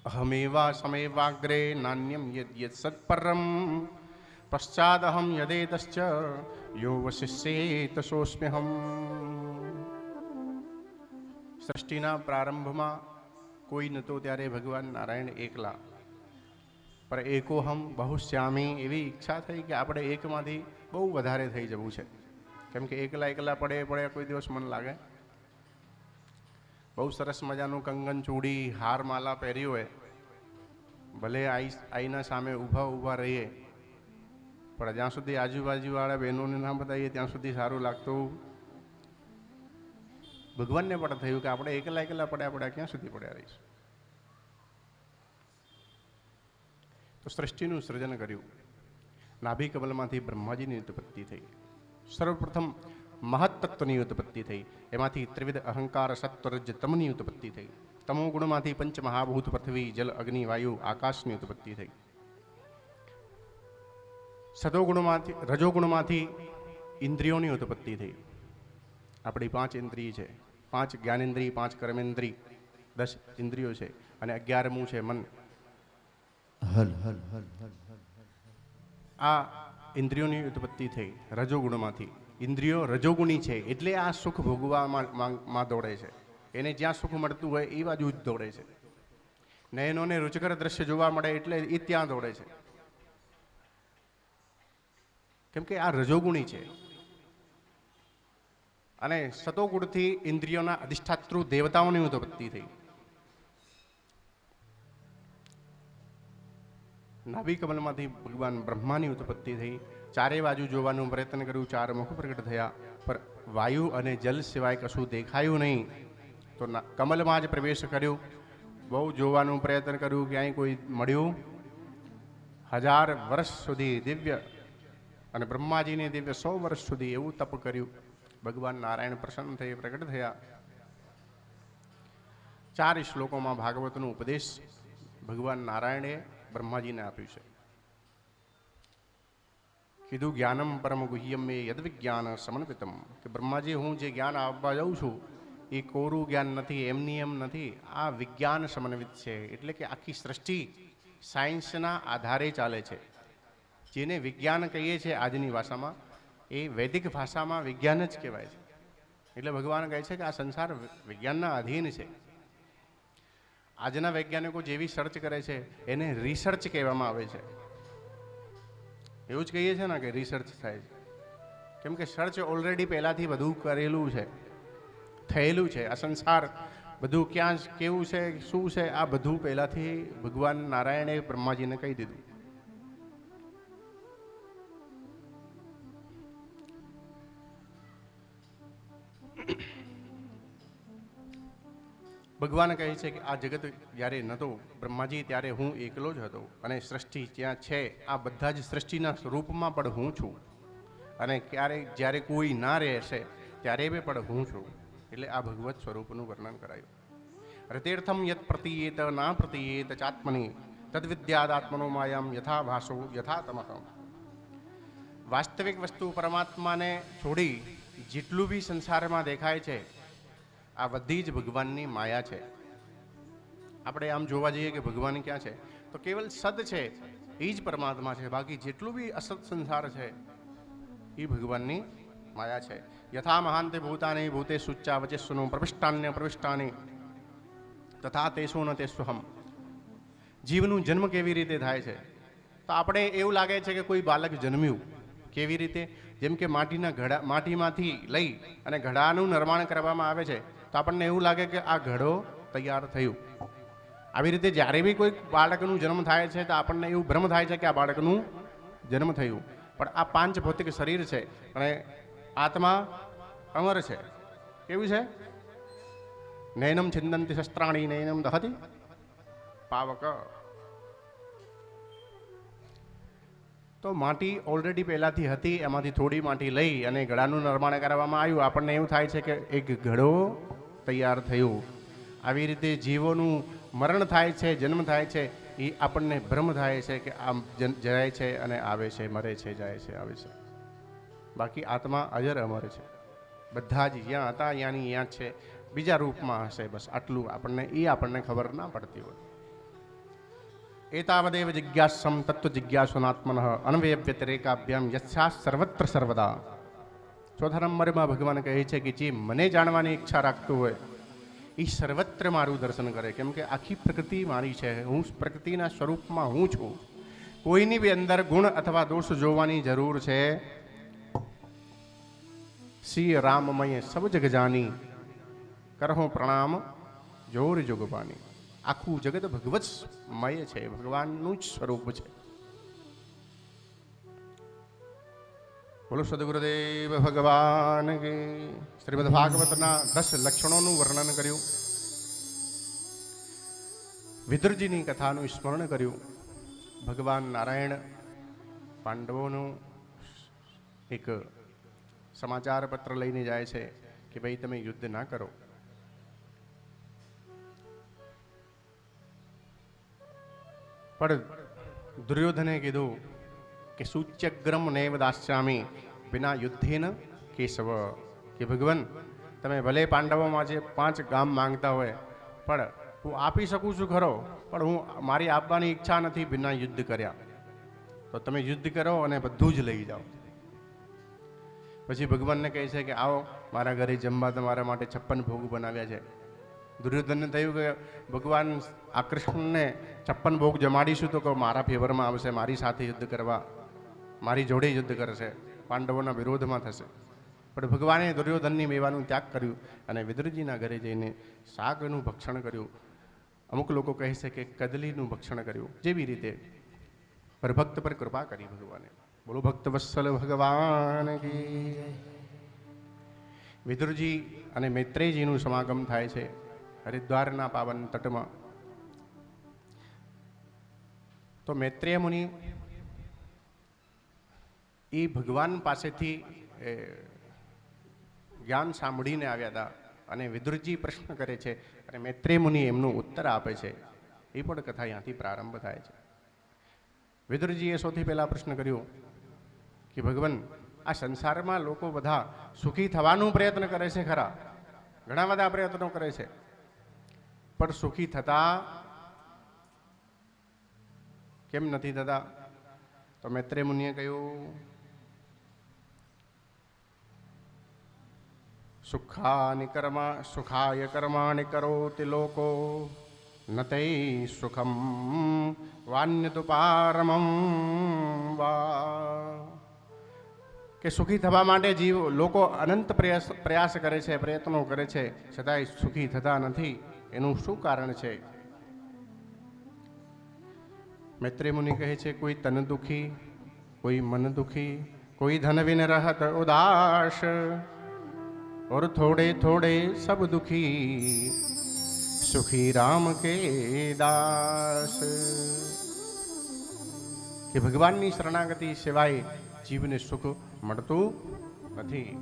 Speaker 1: અહમેવા સમેવાગ્રે નાન્યમ યદ સત્પરમ પશ્ચાદહમ યદેતશ્ચ યો વશિષ્યેત સોસ્મ્યહમ. સૃષ્ટિના પ્રારંભમાં કોઈ નહોતો ત્યારે ભગવાન નારાયણ એકલા. પર એકોહમ બહુશ્યામી એવી ઈચ્છા થઈ કે આપણે એકમાંથી બહુ વધારે થઈ જવું છે. કેમ કે એકલા એકલા પડે કોઈ દિવસ મન લાગે. બહુ સરસ મજાનું કંગન, ચૂડી, હાર, માલા પહેર્યું હોય, ભલે આઈના સામે ઊભા રહીએ, પણ જ્યાં સુધી આજુબાજુવાળા બહેનોને ના બતાવીએ ત્યાં સુધી સારું લાગતું. ભગવાનને પણ થયું કે આપણે એકલા પડ્યા ક્યાં સુધી પડ્યા રહીશું. તો સૃષ્ટિનું સર્જન કર્યું. નાભી કમલમાંથી બ્રહ્માજીની ઉત્પત્તિ થઈ. સર્વપ્રથમ મહત્તત્વની ઉત્પત્તિ થઈ. એમાંથી ત્રિવિધ અહંકાર, સત્વ, રજ, તમની ઉત્પત્તિ થઈ. તમો ગુણમાંથી પંચ મહાભૂત પૃથ્વી, જલ, અગ્નિ, વાયુ, આકાશની ઉત્પત્તિ થઈ. સતોગુણમાંથી, રજોગુણમાંથી ઇન્દ્રિયોની ઉત્પત્તિ થઈ. આપણી 5 ઇન્દ્રિય છે. 5 જ્ઞાનેન્દ્રિય, 5 કર્મેન્દ્રિય, 10 ઇન્દ્રિયો છે અને 11મું છે મન. આ ઇન્દ્રિયોની ઉત્પત્તિ થઈ રજોગુણમાંથી. ઇન્દ્રિયો રજોગુણી છે એટલે આ સુખ ભોગવામાં દોડે છે. એને જ્યાં સુખ મળતું હોય એ બાજુ જ દોડે છે. નયનોને રુચકર દ્રશ્ય જોવા મળે એટલે એ ત્યાં દોડે છે. કેમ કે આ રજોગુણી છે. અને સતોગુણથી ઇન્દ્રિયોના અધિષ્ઠાતૃ દેવતાઓની ઉત્પત્તિ થઈ. નાભી કમલમાંથી ભગવાન બ્રહ્માની ઉત્પત્તિ થઈ. ચારે બાજુ જોવાનું પ્રયત્ન કર્યું, ચાર મુખ પ્રગટ થયા, પણ વાયુ અને જલ સિવાય કશું દેખાયું નહીં. તો કમલમાં જ પ્રવેશ કર્યો. બહુ જોવાનું પ્રયત્ન કર્યું, ક્યાંય કોઈ મળ્યું. 1000 વર્ષ સુધી દિવ્ય અને બ્રહ્માજીને દિવ્ય 100 વર્ષ સુધી એવું તપ કર્યું. ભગવાન નારાયણ પ્રસન્ન થઈ પ્રગટ થયા. 4 શ્લોકોમાં ભાગવતનું ઉપદેશ ભગવાન નારાયણે બ્રહ્માજીને આપ્યું છે. કીધું જ્ઞાનમ પરમ ગુહ્યમ એ યદ વિજ્ઞાન સમન્વિતમ, કે બ્રહ્માજી હું જે જ્ઞાન આપવા જાઉં છું એ કોરું જ્ઞાન નથી, એમની એમ નથી, આ વિજ્ઞાન સમન્વિત છે. એટલે કે આખી સૃષ્ટિ સાયન્સના આધારે ચાલે છે. જેને વિજ્ઞાન કહીએ છીએ આજની ભાષામાં, એ વૈદિક ભાષામાં વિજ્ઞાન જ કહેવાય છે. એટલે ભગવાન કહે છે કે આ સંસાર વિજ્ઞાનના અધીન છે. આજના વૈજ્ઞાનિકો જેવી સર્ચ કરે છે એને રિસર્ચ કહેવામાં આવે છે. એવું જ કહીએ છીએ ને કે રિસર્ચ થાય છે, કેમ કે સર્ચ ઓલરેડી પહેલાંથી બધું કરેલું છે, થયેલું છે. આ સંસાર બધું ક્યાં કેવું છે, શું છે, આ બધું પહેલાંથી ભગવાન નારાયણે બ્રહ્માજીને કહી દીધું. ભગવાન કહે છે કે આ જગત જ્યારે નહોતો બ્રહ્માજી ત્યારે હું એકલો જ હતો, અને સૃષ્ટિ જ્યાં છે આ બધા જ સૃષ્ટિના સ્વરૂપમાં પણ હું છું, અને ક્યારેક જ્યારે કોઈ ના રહેશે ત્યારે બી પણ હું છું. એટલે આ ભગવત સ્વરૂપનું વર્ણન કરાયું. રતેર્થમ યત પ્રતીયેત ના પ્રતીયેત ચાત્મની તદ્વિદ્યાદાત્મનો માયામ યથા ભાસો યથા તમઃ. વાસ્તવિક વસ્તુ પરમાત્માને છોડી જેટલું બી સંસારમાં દેખાય છે આ બધી જ ભગવાનની માયા છે. આપણે આમ જોવા જઈએ કે ભગવાન ક્યાં છે, તો કેવલ સદ છે એ જ પરમાત્મા છે. બાકી જેટલું બી અસત સંસાર છે એ ભગવાનની માયા છે. યથા મહાંતે ભૂતાની ભૂતે સુચ્ચા વચેસ્વનું પ્રવિષ્ટાન્ય પ્રવિષ્ટાની તથા તેસુ ન તેસ્વહમ. જીવનું જન્મ કેવી રીતે થાય છે, તો આપણે એવું લાગે છે કે કોઈ બાળક જન્મ્યું. કેવી રીતે? જેમ કે માટીમાંથી લઈ અને ઘડાનું નિર્માણ કરવામાં આવે છે, તો આપણને એવું લાગે કે આ ઘડો તૈયાર થયું. આવી રીતે જ્યારે બી કોઈ બાળકનું જન્મ થાય છે તો આપણને એવું ભ્રમ થાય છે કે આ બાળકનું જન્મ થયું. પણ આ 5 ભૌતિક શરીર છે અને આત્મા અમર છે. કેવું છે? નૈનમ છિંદંતી શસ્ત્રાણી નૈનમ દહતી પાવક. તો માટી ઓલરેડી પહેલાંથી હતી, એમાંથી થોડી માટી લઈ અને ઘડાનું નિર્માણ કરવામાં આવ્યું. આપણને એવું થાય છે કે એક ઘડો તૈયાર થયું. આવી રીતે જીવોનું મરણ થાય છે, જન્મ થાય છે, એ આપણને ભ્રમ થાય છે કે આમ જાય છે અને આવે છે, મરે છે, જાય છે, આવે છે. બાકી આત્મા અજર અમર છે. બધા જ જ્યાં હતા ત્યાંની ત્યાં છે, બીજા રૂપમાં હશે. બસ આટલું આપણને ખબર ના પડતી હોય. એતાવદેવ જિજ્ઞાસમ તત્વ જિજ્ઞાસુનાત્મન અન્વય વ્યતિરેકાભ્યામ યસ્યા સર્વત્ર સર્વદા. 4થા નંબરમાં ભગવાન કહે છે કે જે મને જાણવાની ઈચ્છા રાખતું હોય એ સર્વત્ર મારું દર્શન કરે. કેમ કે આખી પ્રકૃતિ મારી છે, હું પ્રકૃતિના સ્વરૂપમાં હું છું. કોઈની બી અંદર ગુણ અથવા દોષ જોવાની જરૂર છે. શ્રી રામમય સબ જગ જાની કરહો પ્રણામ જોર જોગબાની. આખું જગત ભગવત મય છે, ભગવાનનું જ સ્વરૂપ છે. બોલો સદગુરુદેવ ભગવાન કે. શ્રીમદ ભાગવતના 10 લક્ષણોનું વર્ણન કર્યું, વિદુરજીની કથાનું સ્મરણ કર્યું. ભગવાન નારાયણ પાંડવોનું એક સમાચાર પત્ર લઈને જાય છે કે ભાઈ તમે યુદ્ધ ના કરો. પણ દુર્યોધને કીધું કે સૂચ્યગ્રમ નૈવ દાસ્યામી વિના યુદ્ધેન કેશવ. કે ભગવાન તમે ભલે પાંડવોમાં જે 5 ગામ માંગતા હોય પણ હું આપી શકું છું ખરો, પણ હું મારી આપવાની ઈચ્છા નથી વિના યુદ્ધ કર્યા. તો તમે યુદ્ધ કરો અને બધું જ લઈ જાઓ. પછી ભગવાનને કહે છે કે આવો મારા ઘરે જમવા, તમારા માટે 56 ભોગ બનાવ્યા છે. દુર્યોધનને થયું કે ભગવાન આ કૃષ્ણને 56 ભોગ જમાડીશું તો મારા ફેવરમાં આવશે, મારી સાથે યુદ્ધ કરવા, મારી જોડે યુદ્ધ કરશે, પાંડવોના વિરોધમાં થશે. પણ ભગવાને દુર્યોધનની મેવાનું ત્યાગ કર્યું અને વિદુરજીના ઘરે જઈને શાકનું ભક્ષણ કર્યું. અમુક લોકો કહે છે કે કદલીનું ભક્ષણ કર્યું. જેવી રીતે પર ભક્ત પર કૃપા કરી ભગવાને. બોલો ભક્ત વત્સલ ભગવાન કી. વિદુરજી અને મૈત્રેયજીનું સમાગમ થાય છે હરિદ્વારના પાવન તટમાં. તો મૈત્રેય મુનિ એ ભગવાન પાસેથી જ્ઞાન સાંભળીને આવ્યા હતા અને વિદુરજી પ્રશ્ન કરે છે અને મૈત્રેય મુનિ એમનો ઉત્તર આપે છે. એ પણ કથા અહીંયાથી પ્રારંભ થાય છે. વિદુરજીએ સૌથી પહેલા પ્રશ્ન કર્યો કે ભગવાન, આ સંસારમાં લોકો બધા સુખી થવાનું પ્રયત્ન કરે છે ખરા, ઘણા બધા પ્રયત્નો કરે છે, પણ સુખી થતા કેમ નથી થતા? તો મૈત્રેય મુનિએ કહ્યું, સુખાય કર્માણિ કરોતિ લોકો નતે સુખમ વાન્યતુ પારમં વા. કે સુખી થવા માટે લોકો અનંત પ્રયાસ કરે છે, પ્રયત્નો કરે છે, છતાંય સુખી થતા નથી. એનું શું કારણ છે? મૈત્રેય મુનિ કહે છે, કોઈ તન દુખી, કોઈ મન દુખી, કોઈ ધન વિન રહત ઉદાસ, और थोड़े थोड़े सब दुखी, सुखी राम के दास. કે ભગવાનની શરણાગતિ સિવાય જીવને સુખ મળતું નથી.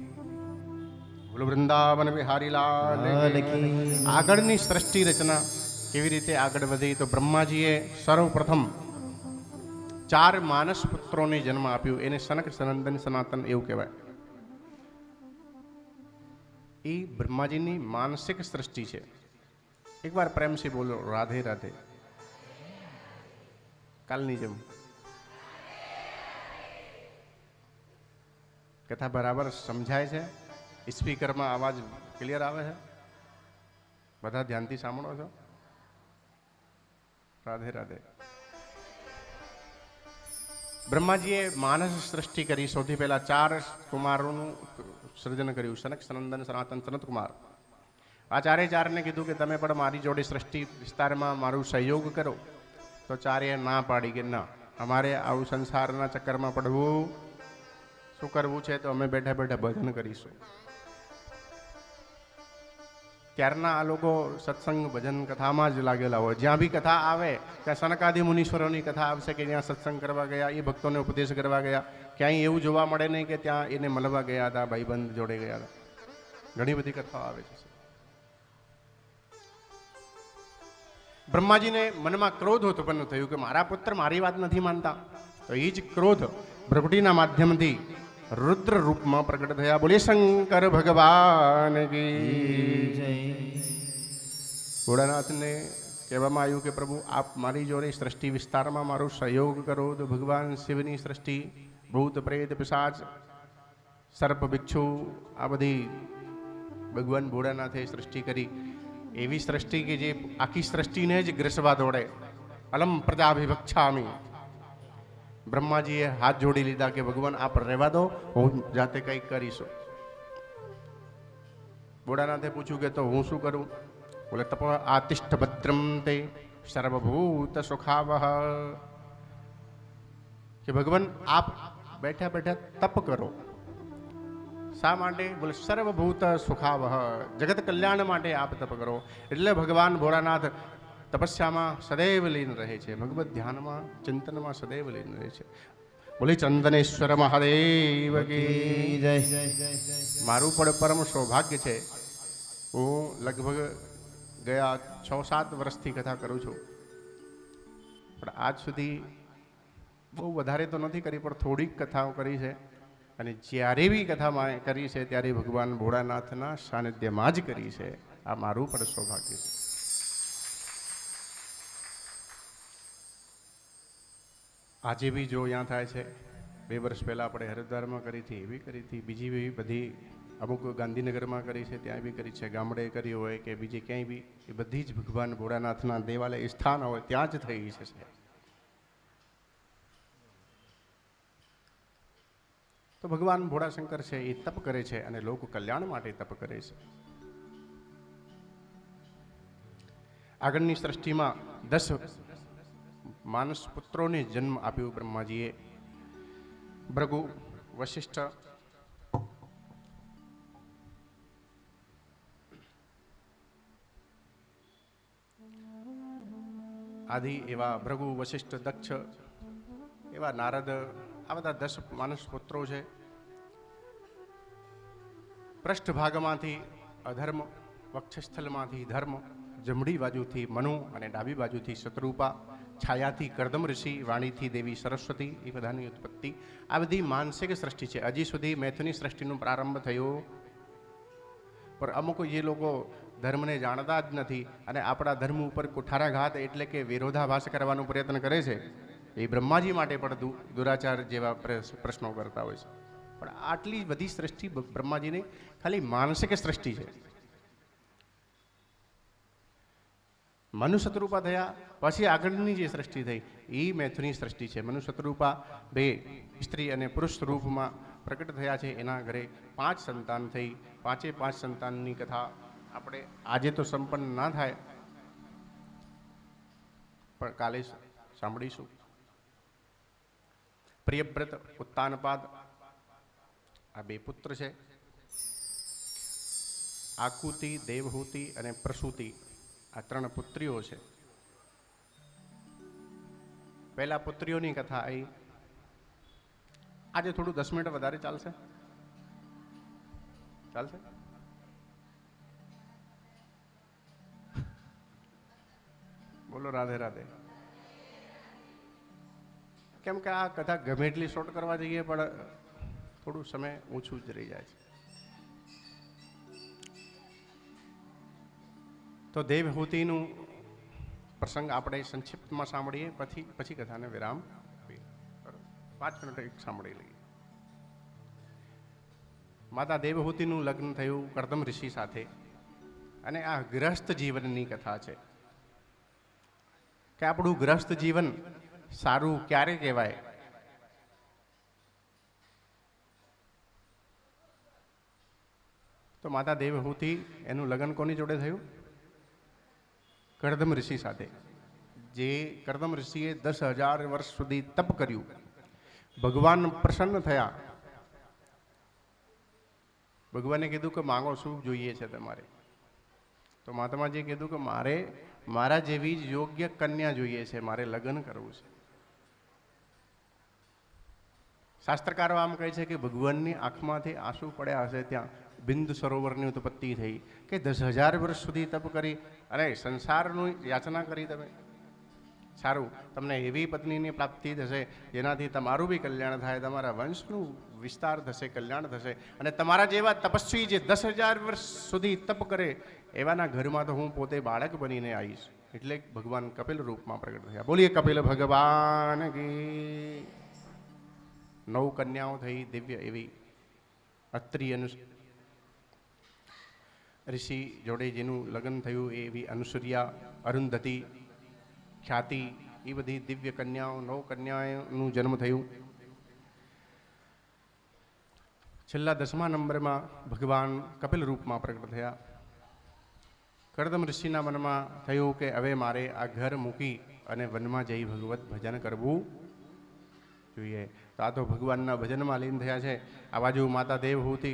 Speaker 1: બોલો વૃંદાવન બિહારી લાલ કી. આગળની સૃષ્ટિ રચના કેવી રીતે આગળ વધી? તો બ્રહ્માજીએ સર્વપ્રથમ 4 માનસ પુત્રોને જન્મ આપ્યો. એને સનક સનંદન સનાતન એવું કહેવાય. એ બ્રહ્માજીની માનસિક સૃષ્ટિ છે. એક વાર પ્રેમથી બોલો, રાધે રાધે. કાલની જેમ કથા બરાબર સમજાય છે? સ્પીકરમાં અવાજ ક્લિયર આવે છે? બધા ધ્યાનથી સાંભળો છો? રાધે રાધે. બ્રહ્માજીએ માનસ સૃષ્ટિ કરી. સૌથી પહેલા 4 કુમારોનું સર્જન કર્યું. સનક સનંદન સનાતન સનત કુમાર. આ 4ને કીધું કે તમે પણ મારી જોડે સૃષ્ટિ વિસ્તારમાં મારું સહયોગ કરો. તો 4એ ના પાડી કે ના, અમારે આવું સંસારના ચક્કરમાં પડવું, શું કરવું છે તો અમે બેઠા બેઠા ભજન કરીશું. ત્યારના આ લોકો સત્સંગ ભજન કથામાં જ લાગેલા હોય. જ્યાં બી કથા આવે ત્યાં સનકાદિ મુનીશ્વરોની કથા આવશે કે જ્યાં સત્સંગ કરવા ગયા, એ ભક્તોને ઉપદેશ કરવા ગયા. ક્યાંય એવું જોવા મળે નહીં કે ત્યાં એને મળવા ગયા હતા, ભાઈબંધ જોડે ગયા હતા. ઘણી બધી કથાઓ આવે છે. બ્રહ્માજીને મનમાં ક્રોધ ઉત્પન્ન થયું કે મારા પુત્ર મારી વાત નથી માનતા. તો એ જ ક્રોધ ભ્રગુટીના માધ્યમથી રુદ્ર રૂપમાં પ્રગટ થયા. બોલે શંકર ભગવાન કી જય. ભોળાનાથને કહેવામાં આવ્યું કે પ્રભુ આપ મારી જોડે સૃષ્ટિ વિસ્તારમાં મારો સહયોગ કરો. તો ભગવાન શિવની સૃષ્ટિ ભૂત પ્રેત પિશાચ સર્પ ભિક્ષુ આ બધી ભગવાન ભોળાનાથે સૃષ્ટિ કરી. એવી સૃષ્ટિ કે જે આખી સૃષ્ટિને જ ગ્રસવા દોડે. અલમ પ્રજાભિભક્ષામી. બ્રહ્માજીએ હાથ જોડી લીધા કે ભગવાન આપ રહેવા દો, હું જાતે કંઈક કરીશું. ભોળાનાથે પૂછ્યું કે તો હું શું કરું? બોલે તપ આતિષ્ઠ ભદ્રમ તે સર્વભૂત સુખાવહ. કે ભગવાન આપ બેઠા બેઠા તપ કરો. શા માટે? બોલે સર્વભૂત સુખાવહ, જગત કલ્યાણ માટે આપ તપ કરો. એટલે ભગવાન ભોળાનાથ તપસ્યામાં સદૈવ લીન રહે છે. ભગવત ધ્યાનમાં ચિંતનમાં સદૈવ લીન રહે છે. બોલી ચંદનેશ્વર મહાદેવ કી જય. મારું પણ પરમ સૌભાગ્ય છે. હું લગભગ ગયા 6-7 વર્ષથી કથા કરું છું, પણ આજ સુધી બહુ વધારે તો નથી કરી, પણ થોડીક કથાઓ કરી છે. અને જ્યારે બી કથામાં કરી છે ત્યારે ભગવાન ભોળાનાથના સાનિધ્યમાં જ કરી છે. આ મારું પણ સૌભાગ્ય છે. આજે બી જો અહીંયા થાય છે, 2 વર્ષ પહેલાં આપણે હરિદ્વારમાં કરી હતી, એવી કરી હતી, બીજી બી બધી અમુક ગાંધીનગરમાં કરી છે, ત્યાં બી કરી છે, ગામડે કરી હોય કે બીજે ક્યાંય બી, એ બધી જ ભગવાન ભોળાનાથના દેવાલય સ્થાન હોય ત્યાં જ થઈ છે. તો ભગવાન ભોળાશંકર છે એ તપ કરે છે અને લોક કલ્યાણ માટે તપ કરે છે. આગળની સૃષ્ટિમાં 10 માનસ પુત્રોને જન્મ આપ્યો બ્રહ્માજીએ. ભૃગુ, વશિષ્ઠ, આદિ એવા ભૃગુ, વશિષ્ઠ, દક્ષ એવા નારદ, આ બધા 10 માનસ પુત્રો છે. પૃષ્ઠભાગમાંથી અધર્મ, વક્ષસ્થલમાંથી ધર્મ, જમણી બાજુથી મનુ અને ડાબી બાજુથી શત્રુપા, છાયાથી કરદમ ઋષિ, વાણીથી દેવી સરસ્વતી, એ બધાની ઉત્પત્તિ. આ બધી માનસિક સૃષ્ટિ છે. હજી સુધી મૈથુની સૃષ્ટિનો પ્રારંભ થયો, પણ અમુક જે લોકો ધર્મને જાણતા જ નથી અને આપણા ધર્મ ઉપર કુઠારાઘાત એટલે કે વિરોધાભાસ કરવાનો પ્રયત્ન કરે છે, એ બ્રહ્માજી માટે પણ દુરાચાર જેવા પ્રશ્નો કરતા હોય છે. પણ આટલી બધી સૃષ્ટિ બ્રહ્માજીની ખાલી માનસિક સૃષ્ટિ છે. મનુ શત્રુપા થયા પછી આગળની જે સૃષ્ટિ થઈ એ મૈથુની સૃષ્ટિ છે. મનુ શત્રુપા 2 સ્ત્રી અને પુરુષ રૂપમાં પ્રકટ થયા છે. એના ઘરે 5 સંતાન થઈ. 5 સંતાનની કથા આપણે આજે તો સંપન્ન ના થાય, પણ કાલે સાંભળીશું. પ્રિયવ્રત, ઉત્તાનપાદ, આ 2 પુત્ર છે. આકુતિ, દેવહૂતિ અને પ્રસૂતિ, આ 3 પુત્રીઓ છે. પહેલા પુત્રીઓની કથા આવી. આજે થોડું 10 મિનિટ વધારે ચાલશે? ચાલશે? બોલો રાધે રાધે. કેમ કે આ કથા ગમે એટલી શોર્ટ કરવા જઈએ પણ થોડું સમય ઓછું જ રહી જાય છે. તો દેવહૂતિનું પ્રસંગ આપણે સંક્ષિપ્તમાં સાંભળીએ, પછી કથાને વિરામ આપીએ. 5 મિનિટ એક સાંભળી લઈએ. માતા દેવહૂતિનું લગ્ન થયું કરદમ ઋષિ સાથે, અને આ ગ્રસ્ત જીવનની કથા છે કે આપણું ગ્રસ્ત જીવન સારું ક્યારે કહેવાય. તો માતા દેવહૂતિ એનું લગ્ન કોની જોડે થયું? કરદમ ઋષિ સાથે. જે કરદમ ઋષિએ 10,000 વર્ષ સુધી તપ કર્યું. ભગવાન પ્રસન્ન થયા. ભગવાને કીધું કે માંગો, શું જોઈએ છે તમારે? તો મહાત્માજીએ કીધું કે મારે મારા જેવી જ યોગ્ય કન્યા જોઈએ છે, મારે લગ્ન કરવું છે. શાસ્ત્રકારો આમ કહે છે કે ભગવાનની આંખમાંથી આંસુ પડ્યા હશે ત્યાં બિંદુ સરોવરની ઉત્પત્તિ થઈ કે 10,000 વર્ષ સુધી તપ કરી અને સંસારનું યાચના કરી તમે. સારું, તમને એવી પત્નીની પ્રાપ્તિ થશે જેનાથી તમારું બી કલ્યાણ થાય, તમારા વંશનું વિસ્તાર થશે, કલ્યાણ થશે, અને તમારા જેવા તપસ્વી જે 10,000 વર્ષ સુધી તપ કરે એવાના ઘરમાં તો હું પોતે બાળક બનીને આવીશ. એટલે ભગવાન કપિલ રૂપમાં પ્રગટ થયા. બોલીએ કપિલ ભગવાન કી. 9 કન્યાઓ થઈ દિવ્ય એવી. અત્રિ ઋષિ જોડે જેનું લગ્ન થયું એવી અનુસૂયા, અરુંધતી, ખ્યાતિ, એ બધી દિવ્ય કન્યાઓ, 9 કન્યાઓનું જન્મ થયું. છેલ્લા 10મા નંબરમાં ભગવાન કપિલ રૂપમાં પ્રગટ થયા. કરદમ ઋષિના મનમાં થયું કે હવે મારે આ ઘર મૂકી અને વનમાં જઈ ભગવત ભજન કરવું જોઈએ. તો આ તો ભગવાનના ભજનમાં લીન થયા છે. આ બાજુ માતા દેવહૂતિ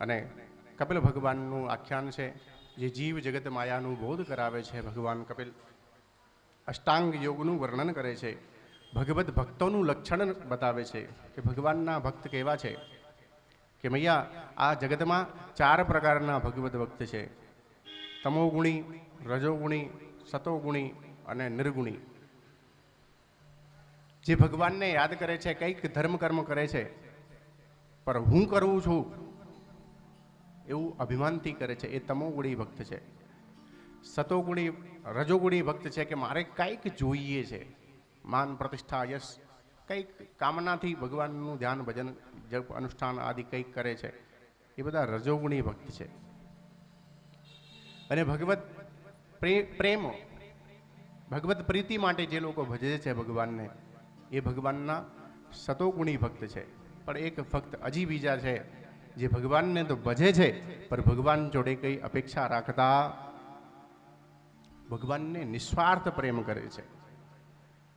Speaker 1: અને કપિલ ભગવાનનું આખ્યાન છે, જે જીવ જગત માયાનું બોધ કરાવે છે. ભગવાન કપિલ અષ્ટાંગ યોગનું વર્ણન કરે છે, ભગવત ભક્તોનું લક્ષણ બતાવે છે કે ભગવાનના ભક્ત કેવા છે. કે મૈયા આ જગતમાં 4 પ્રકારના ભગવત ભક્ત છે: તમોગુણી, રજોગુણી, સતોગુણી અને નિર્ગુણી. જે ભગવાનને યાદ કરે છે, કંઈક ધર્મ કર્મ કરે છે, પણ હું કરું છું એવું અભિમાનથી કરે છે, એ તમોગુણી ભક્ત છે. સતોગુણી, રજોગુણી ભક્ત છે કે મારે કંઈક જોઈએ છે, માન, પ્રતિષ્ઠા, યશ, કંઈક કામનાથી ભગવાનનું ધ્યાન, ભજન, જપ, અનુષ્ઠાન આદિ કંઈક કરે છે. એ બધા રજોગુણી ભક્ત છે. અને ભગવત પ્રેમ, ભગવત પ્રીતિ માટે જે લોકો ભજે છે ભગવાનને, એ ભગવાનના સતોગુણી ભક્ત છે. પણ એક ભક્ત હજી બીજા છે જે ભગવાનને તો ભજે છે પણ ભગવાન જોડે કંઈ અપેક્ષા રાખતા ભગવાનને નિસ્વાર્થ પ્રેમ કરે છે.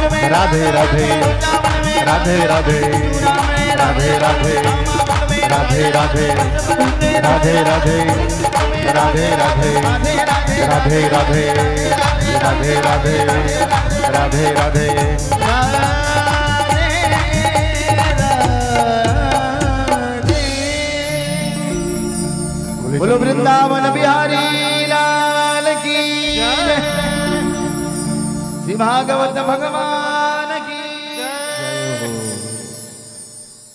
Speaker 2: वृंदावन में
Speaker 1: राधे राधे
Speaker 2: वृंदावन में
Speaker 1: राधे राधे राधे राधे राधे राधे राधे राधे राधे राधे राधे राधे राधे राधे राधे राधे
Speaker 2: बोलो वृंदावन बिहारी लाल की जय। श्री भागवत भगवान